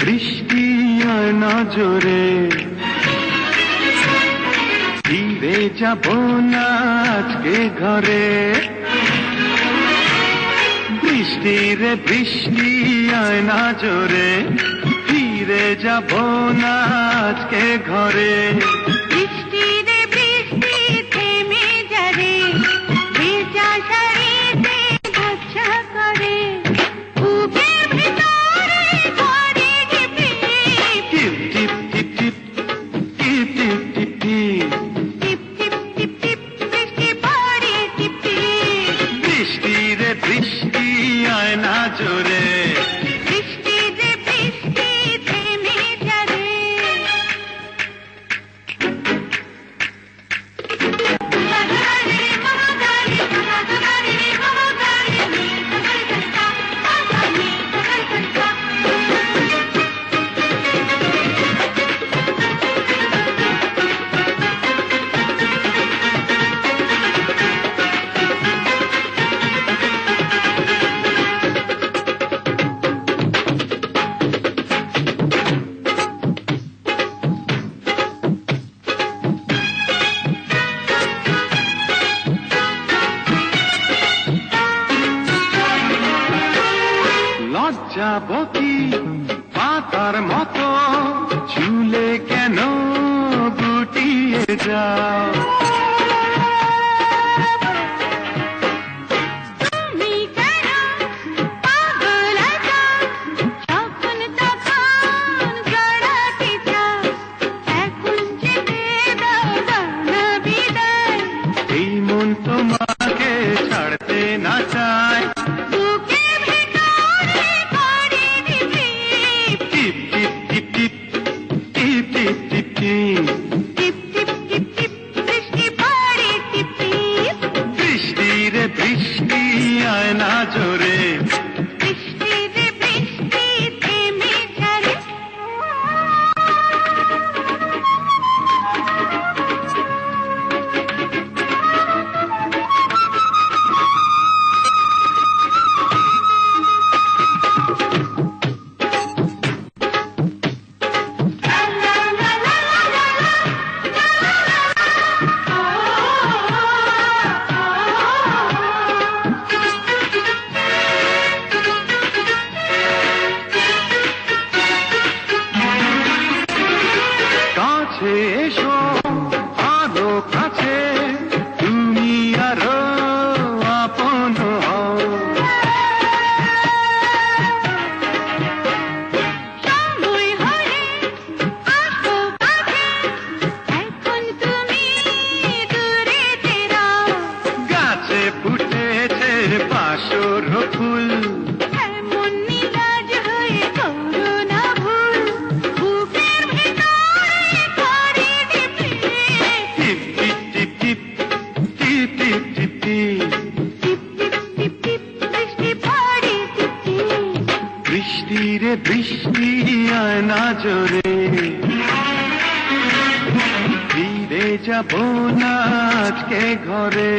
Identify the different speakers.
Speaker 1: বৃষ্টি আর নজরে ফিরে যাব না আজকে ঘরে। বৃষ্টি রে বৃষ্টি আর নজরে ফিরে যাব না আজকে ঘরে। বৃষ্টি আয় না জোরে, বৃষ্টি রে বৃষ্টি থেমে যাবে। যাব কি পাতার মতো ঝুলে কেন গুটিয়ে যাও। এই মন তোমাকে ছাড়তে না চায়, বৃষ্টি রে বৃষ্টি আয় না জোরে, বৃষ্টি রে বৃষ্টি থেমে যাবে। এসো আরো কাছে, তুমি আরো আপন হও। সময় হলে আসো কাছে, এখন তুমি দূরে যাও। গাছে ফুটেছে বাসর ফুল, এমন নীলাজ হয়ে করো না ভুল। বুকের বৃষ্টি রে বৃষ্টি আয় না জোরে, ফিরে যাব না আজকে ঘরে।